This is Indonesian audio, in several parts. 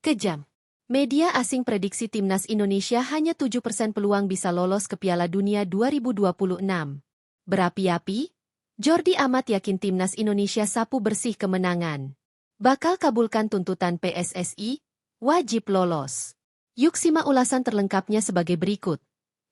Kejam. Media asing prediksi timnas Indonesia hanya 7% peluang bisa lolos ke Piala Dunia 2026. Berapi-api, Jordi Amat yakin timnas Indonesia sapu bersih kemenangan. Bakal kabulkan tuntutan PSSI, wajib lolos. Yuk simak ulasan terlengkapnya sebagai berikut.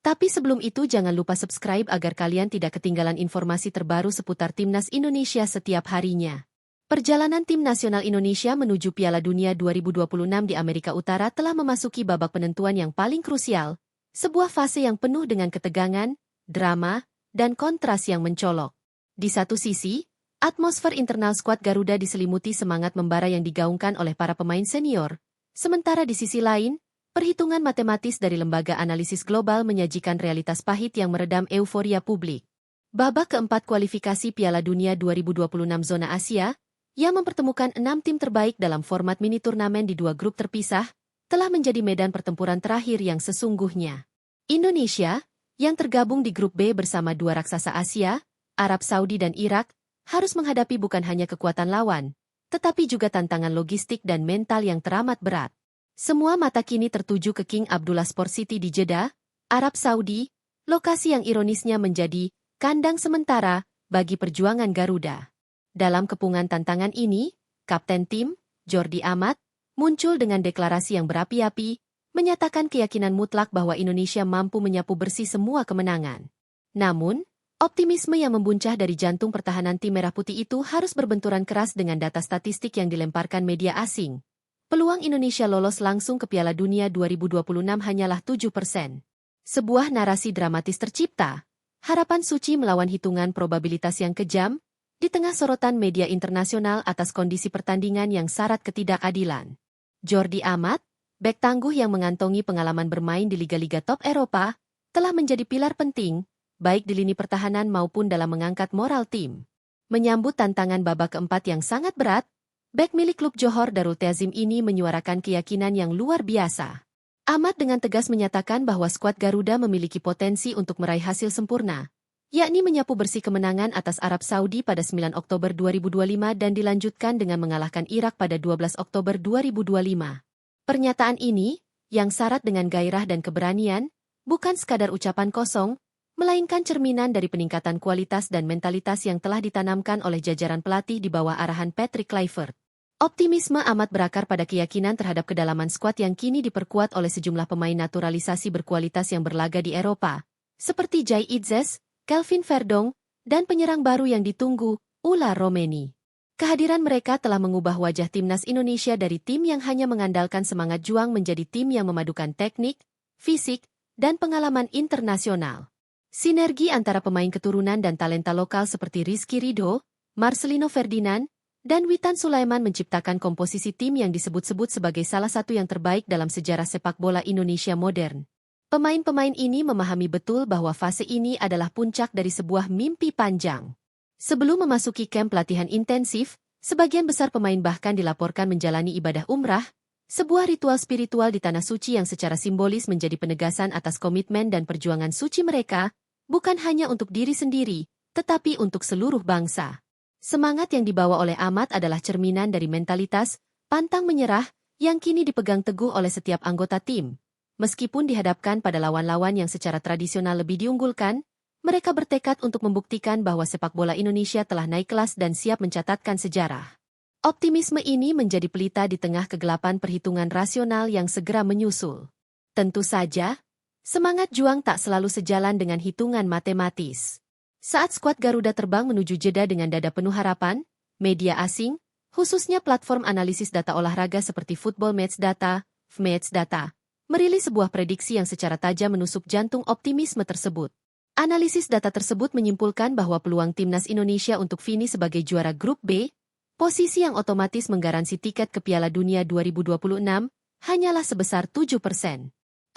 Tapi sebelum itu jangan lupa subscribe agar kalian tidak ketinggalan informasi terbaru seputar timnas Indonesia setiap harinya. Perjalanan tim nasional Indonesia menuju Piala Dunia 2026 di Amerika Utara telah memasuki babak penentuan yang paling krusial, sebuah fase yang penuh dengan ketegangan, drama, dan kontras yang mencolok. Di satu sisi, atmosfer internal skuad Garuda diselimuti semangat membara yang digaungkan oleh para pemain senior, sementara di sisi lain, perhitungan matematis dari lembaga analisis global menyajikan realitas pahit yang meredam euforia publik. Babak keempat kualifikasi Piala Dunia 2026 zona Asia, yang mempertemukan 6 tim terbaik dalam format mini turnamen di 2 grup terpisah, telah menjadi medan pertempuran terakhir yang sesungguhnya. Indonesia, yang tergabung di grup B bersama 2 raksasa Asia, Arab Saudi dan Irak, harus menghadapi bukan hanya kekuatan lawan, tetapi juga tantangan logistik dan mental yang teramat berat. Semua mata kini tertuju ke King Abdullah Sport City di Jeddah, Arab Saudi, lokasi yang ironisnya menjadi kandang sementara bagi perjuangan Garuda. Dalam kepungan tantangan ini, Kapten tim, Jordi Amat, muncul dengan deklarasi yang berapi-api, menyatakan keyakinan mutlak bahwa Indonesia mampu menyapu bersih semua kemenangan. Namun, optimisme yang membuncah dari jantung pertahanan tim Merah Putih itu harus berbenturan keras dengan data statistik yang dilemparkan media asing. Peluang Indonesia lolos langsung ke Piala Dunia 2026 hanyalah 7%. Sebuah narasi dramatis tercipta, harapan suci melawan hitungan probabilitas yang kejam, di tengah sorotan media internasional atas kondisi pertandingan yang syarat ketidakadilan. Jordi Amat, bek tangguh yang mengantongi pengalaman bermain di liga-liga top Eropa, telah menjadi pilar penting, baik di lini pertahanan maupun dalam mengangkat moral tim. Menyambut tantangan babak keempat yang sangat berat, bek milik klub Johor Darul Ta'zim ini menyuarakan keyakinan yang luar biasa. Amat dengan tegas menyatakan bahwa skuad Garuda memiliki potensi untuk meraih hasil sempurna, yakni menyapu bersih kemenangan atas Arab Saudi pada 9 Oktober 2025 dan dilanjutkan dengan mengalahkan Irak pada 12 Oktober 2025. Pernyataan ini, yang syarat dengan gairah dan keberanian, bukan sekadar ucapan kosong, melainkan cerminan dari peningkatan kualitas dan mentalitas yang telah ditanamkan oleh jajaran pelatih di bawah arahan Patrick Kluivert. Optimisme Amat berakar pada keyakinan terhadap kedalaman skuad yang kini diperkuat oleh sejumlah pemain naturalisasi berkualitas yang berlaga di Eropa, seperti Jai Itzes, Kelvin Verdong, dan penyerang baru yang ditunggu, Ula Romeni. Kehadiran mereka telah mengubah wajah timnas Indonesia dari tim yang hanya mengandalkan semangat juang menjadi tim yang memadukan teknik, fisik, dan pengalaman internasional. Sinergi antara pemain keturunan dan talenta lokal seperti Rizky Ridho, Marcelino Ferdinand, dan Witan Sulaiman menciptakan komposisi tim yang disebut-sebut sebagai salah satu yang terbaik dalam sejarah sepak bola Indonesia modern. Pemain-pemain ini memahami betul bahwa fase ini adalah puncak dari sebuah mimpi panjang. Sebelum memasuki kamp latihan intensif, sebagian besar pemain bahkan dilaporkan menjalani ibadah umrah, sebuah ritual spiritual di Tanah Suci yang secara simbolis menjadi penegasan atas komitmen dan perjuangan suci mereka, bukan hanya untuk diri sendiri, tetapi untuk seluruh bangsa. Semangat yang dibawa oleh Amat adalah cerminan dari mentalitas pantang menyerah yang kini dipegang teguh oleh setiap anggota tim. Meskipun dihadapkan pada lawan-lawan yang secara tradisional lebih diunggulkan, mereka bertekad untuk membuktikan bahwa sepak bola Indonesia telah naik kelas dan siap mencatatkan sejarah. Optimisme ini menjadi pelita di tengah kegelapan perhitungan rasional yang segera menyusul. Tentu saja, semangat juang tak selalu sejalan dengan hitungan matematis. Saat skuad Garuda terbang menuju Jeddah dengan dada penuh harapan, media asing, khususnya platform analisis data olahraga seperti Football Match Data, FMatch Data, merilis sebuah prediksi yang secara tajam menusuk jantung optimisme tersebut. Analisis data tersebut menyimpulkan bahwa peluang timnas Indonesia untuk finish sebagai juara grup B, posisi yang otomatis menggaransi tiket ke Piala Dunia 2026, hanyalah sebesar 7%.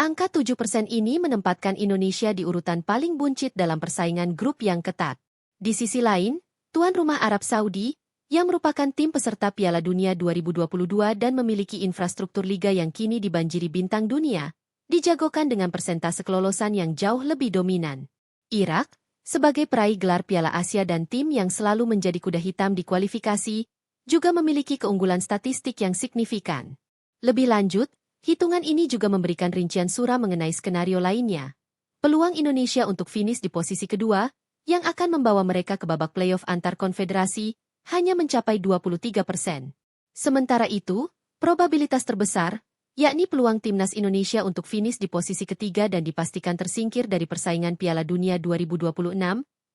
Angka 7% ini menempatkan Indonesia di urutan paling buncit dalam persaingan grup yang ketat. Di sisi lain, tuan rumah Arab Saudi, yang merupakan tim peserta Piala Dunia 2022 dan memiliki infrastruktur liga yang kini dibanjiri bintang dunia, dijagokan dengan persentase kelolosan yang jauh lebih dominan. Irak, sebagai peraih gelar Piala Asia dan tim yang selalu menjadi kuda hitam di kualifikasi, juga memiliki keunggulan statistik yang signifikan. Lebih lanjut, hitungan ini juga memberikan rincian suram mengenai skenario lainnya. Peluang Indonesia untuk finish di posisi kedua, yang akan membawa mereka ke babak playoff antar konfederasi, hanya mencapai 23%. Sementara itu, probabilitas terbesar, yakni peluang timnas Indonesia untuk finish di posisi ketiga dan dipastikan tersingkir dari persaingan Piala Dunia 2026,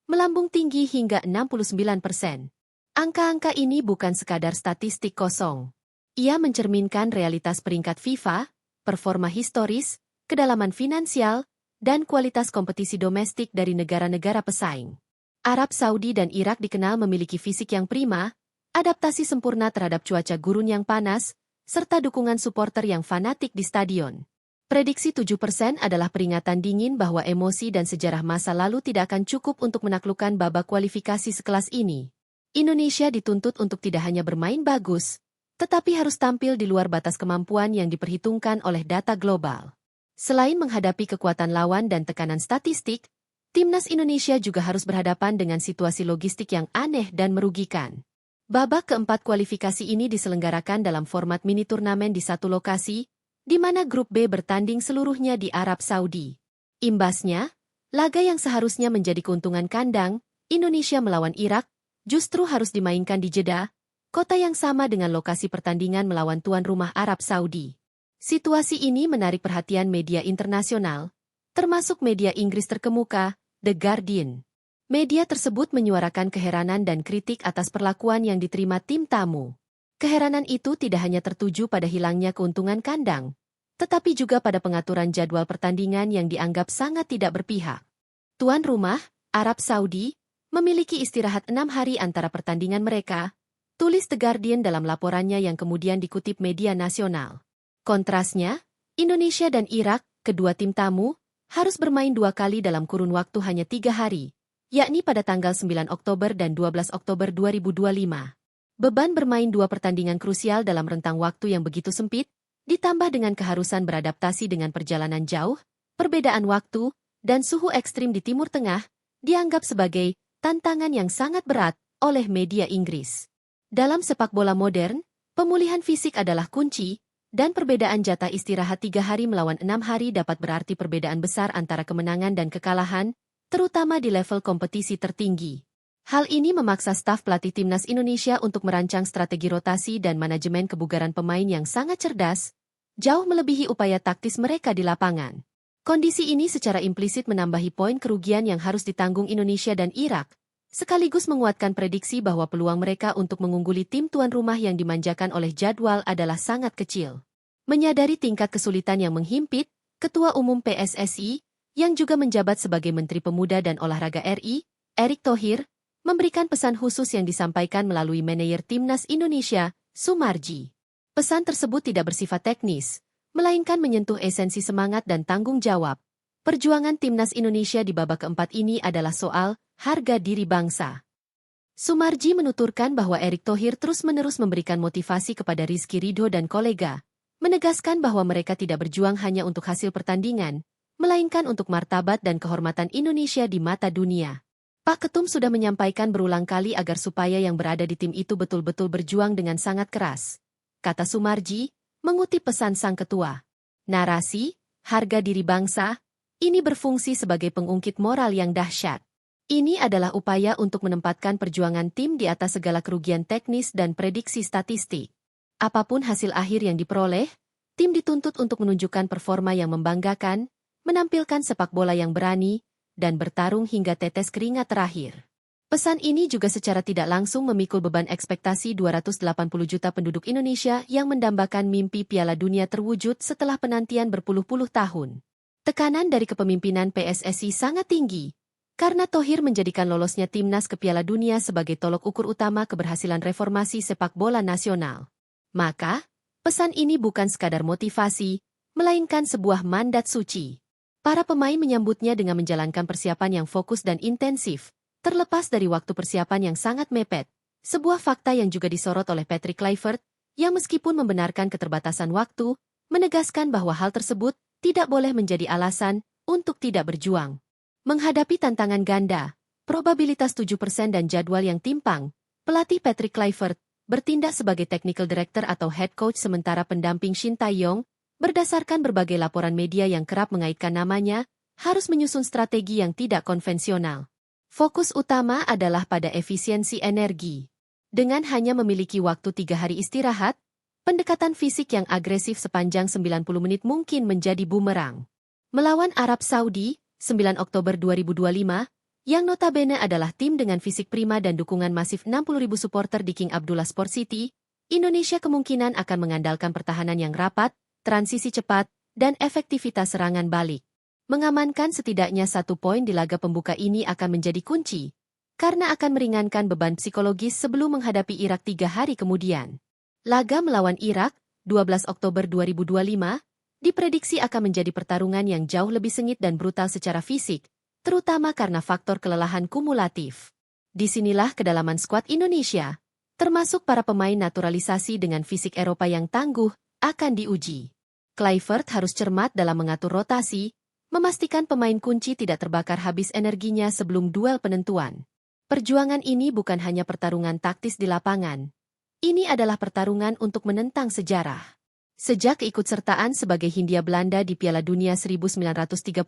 melambung tinggi hingga 69%. Angka-angka ini bukan sekadar statistik kosong. Ia mencerminkan realitas peringkat FIFA, performa historis, kedalaman finansial, dan kualitas kompetisi domestik dari negara-negara pesaing. Arab Saudi dan Irak dikenal memiliki fisik yang prima, adaptasi sempurna terhadap cuaca gurun yang panas, serta dukungan supporter yang fanatik di stadion. Prediksi 7% adalah peringatan dingin bahwa emosi dan sejarah masa lalu tidak akan cukup untuk menaklukkan babak kualifikasi sekelas ini. Indonesia dituntut untuk tidak hanya bermain bagus, tetapi harus tampil di luar batas kemampuan yang diperhitungkan oleh data global. Selain menghadapi kekuatan lawan dan tekanan statistik, timnas Indonesia juga harus berhadapan dengan situasi logistik yang aneh dan merugikan. Babak keempat kualifikasi ini diselenggarakan dalam format mini turnamen di satu lokasi, di mana grup B bertanding seluruhnya di Arab Saudi. Imbasnya, laga yang seharusnya menjadi keuntungan kandang, Indonesia melawan Irak, justru harus dimainkan di Jeddah, kota yang sama dengan lokasi pertandingan melawan tuan rumah Arab Saudi. Situasi ini menarik perhatian media internasional, termasuk media Inggris terkemuka, The Guardian. Media tersebut menyuarakan keheranan dan kritik atas perlakuan yang diterima tim tamu. Keheranan itu tidak hanya tertuju pada hilangnya keuntungan kandang, tetapi juga pada pengaturan jadwal pertandingan yang dianggap sangat tidak berpihak. Tuan rumah, Arab Saudi, memiliki istirahat 6 hari antara pertandingan mereka, tulis The Guardian dalam laporannya yang kemudian dikutip media nasional. Kontrasnya, Indonesia dan Irak, kedua tim tamu, harus bermain 2 kali dalam kurun waktu hanya 3 hari, yakni pada tanggal 9 Oktober dan 12 Oktober 2025. Beban bermain 2 pertandingan krusial dalam rentang waktu yang begitu sempit, ditambah dengan keharusan beradaptasi dengan perjalanan jauh, perbedaan waktu, dan suhu ekstrim di Timur Tengah, dianggap sebagai tantangan yang sangat berat oleh media Inggris. Dalam sepak bola modern, pemulihan fisik adalah kunci, dan perbedaan jatah istirahat 3 hari melawan 6 hari dapat berarti perbedaan besar antara kemenangan dan kekalahan, terutama di level kompetisi tertinggi. Hal ini memaksa staf pelatih timnas Indonesia untuk merancang strategi rotasi dan manajemen kebugaran pemain yang sangat cerdas, jauh melebihi upaya taktis mereka di lapangan. Kondisi ini secara implisit menambahi poin kerugian yang harus ditanggung Indonesia dan Irak, sekaligus menguatkan prediksi bahwa peluang mereka untuk mengungguli tim tuan rumah yang dimanjakan oleh jadwal adalah sangat kecil. Menyadari tingkat kesulitan yang menghimpit, Ketua Umum PSSI, yang juga menjabat sebagai Menteri Pemuda dan Olahraga RI, Erick Thohir, memberikan pesan khusus yang disampaikan melalui manajer Timnas Indonesia, Sumarji. Pesan tersebut tidak bersifat teknis, melainkan menyentuh esensi semangat dan tanggung jawab. Perjuangan Timnas Indonesia di babak keempat ini adalah soal harga diri bangsa. Sumarji menuturkan bahwa Erick Thohir terus-menerus memberikan motivasi kepada Rizky Ridho dan kolega, menegaskan bahwa mereka tidak berjuang hanya untuk hasil pertandingan, melainkan untuk martabat dan kehormatan Indonesia di mata dunia. Pak Ketum sudah menyampaikan berulang kali agar supaya yang berada di tim itu betul-betul berjuang dengan sangat keras. Kata Sumarji, mengutip pesan sang ketua. Narasi, harga diri bangsa, ini berfungsi sebagai pengungkit moral yang dahsyat. Ini adalah upaya untuk menempatkan perjuangan tim di atas segala kerugian teknis dan prediksi statistik. Apapun hasil akhir yang diperoleh, tim dituntut untuk menunjukkan performa yang membanggakan, menampilkan sepak bola yang berani, dan bertarung hingga tetes keringat terakhir. Pesan ini juga secara tidak langsung memikul beban ekspektasi 280 juta penduduk Indonesia yang mendambakan mimpi Piala Dunia terwujud setelah penantian berpuluh-puluh tahun. Tekanan dari kepemimpinan PSSI sangat tinggi, karena Thohir menjadikan lolosnya timnas ke Piala Dunia sebagai tolok ukur utama keberhasilan reformasi sepak bola nasional. Maka, pesan ini bukan sekadar motivasi, melainkan sebuah mandat suci. Para pemain menyambutnya dengan menjalankan persiapan yang fokus dan intensif, terlepas dari waktu persiapan yang sangat mepet, sebuah fakta yang juga disorot oleh Patrick Kluivert, yang meskipun membenarkan keterbatasan waktu, menegaskan bahwa hal tersebut tidak boleh menjadi alasan untuk tidak berjuang. Menghadapi tantangan ganda, probabilitas 7% dan jadwal yang timpang, pelatih Patrick Kluivert, bertindak sebagai technical director atau head coach sementara pendamping Shin Tae-yong, berdasarkan berbagai laporan media yang kerap mengaitkan namanya, harus menyusun strategi yang tidak konvensional. Fokus utama adalah pada efisiensi energi. Dengan hanya memiliki waktu 3 hari istirahat, pendekatan fisik yang agresif sepanjang 90 menit mungkin menjadi bumerang. Melawan Arab Saudi, 9 Oktober 2025, yang notabene adalah tim dengan fisik prima dan dukungan masif 60.000 supporter di King Abdullah Sport City, Indonesia kemungkinan akan mengandalkan pertahanan yang rapat, transisi cepat, dan efektivitas serangan balik. Mengamankan setidaknya 1 poin di laga pembuka ini akan menjadi kunci, karena akan meringankan beban psikologis sebelum menghadapi Irak 3 hari kemudian. Laga melawan Irak, 12 Oktober 2025, diprediksi akan menjadi pertarungan yang jauh lebih sengit dan brutal secara fisik, terutama karena faktor kelelahan kumulatif. Disinilah kedalaman skuad Indonesia, termasuk para pemain naturalisasi dengan fisik Eropa yang tangguh, akan diuji. Kluivert harus cermat dalam mengatur rotasi, memastikan pemain kunci tidak terbakar habis energinya sebelum duel penentuan. Perjuangan ini bukan hanya pertarungan taktis di lapangan. Ini adalah pertarungan untuk menentang sejarah. Sejak keikutsertaan sebagai Hindia Belanda di Piala Dunia 1938,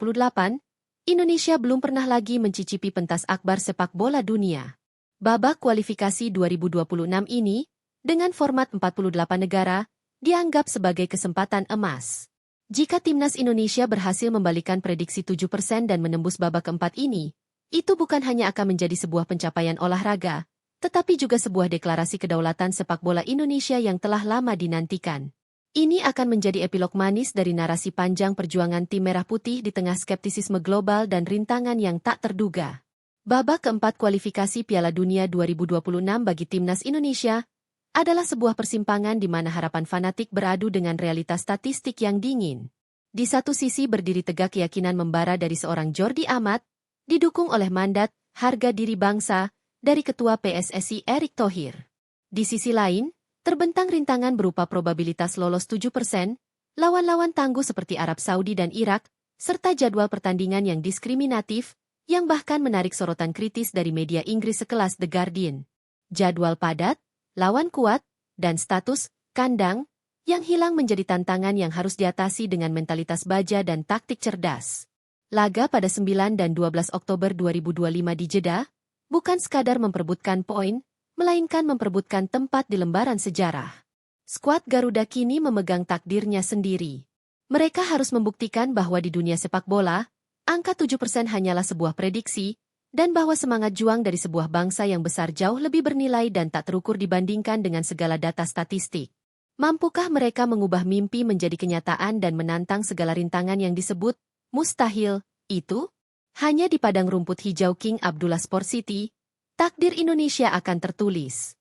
Indonesia belum pernah lagi mencicipi pentas akbar sepak bola dunia. Babak kualifikasi 2026 ini, dengan format 48 negara, dianggap sebagai kesempatan emas. Jika timnas Indonesia berhasil membalikan prediksi 7% dan menembus babak keempat ini, itu bukan hanya akan menjadi sebuah pencapaian olahraga, tetapi juga sebuah deklarasi kedaulatan sepak bola Indonesia yang telah lama dinantikan. Ini akan menjadi epilog manis dari narasi panjang perjuangan tim merah putih di tengah skeptisisme global dan rintangan yang tak terduga. Babak keempat kualifikasi Piala Dunia 2026 bagi timnas Indonesia adalah sebuah persimpangan di mana harapan fanatik beradu dengan realitas statistik yang dingin. Di satu sisi berdiri tegak keyakinan membara dari seorang Jordi Amat, didukung oleh mandat, harga diri bangsa, dari Ketua PSSI Erick Thohir. Di sisi lain, terbentang rintangan berupa probabilitas lolos 7%, lawan-lawan tangguh seperti Arab Saudi dan Irak, serta jadwal pertandingan yang diskriminatif, yang bahkan menarik sorotan kritis dari media Inggris sekelas The Guardian. Jadwal padat, lawan kuat, dan status kandang yang hilang menjadi tantangan yang harus diatasi dengan mentalitas baja dan taktik cerdas. Laga pada 9 dan 12 Oktober 2025 di Jeddah bukan sekadar memperebutkan poin, melainkan memperebutkan tempat di lembaran sejarah. Skuad Garuda kini memegang takdirnya sendiri. Mereka harus membuktikan bahwa di dunia sepak bola, angka 7% hanyalah sebuah prediksi, dan bahwa semangat juang dari sebuah bangsa yang besar jauh lebih bernilai dan tak terukur dibandingkan dengan segala data statistik. Mampukah mereka mengubah mimpi menjadi kenyataan dan menantang segala rintangan yang disebut mustahil itu? Hanya di padang rumput hijau King Abdullah Sport City, takdir Indonesia akan tertulis.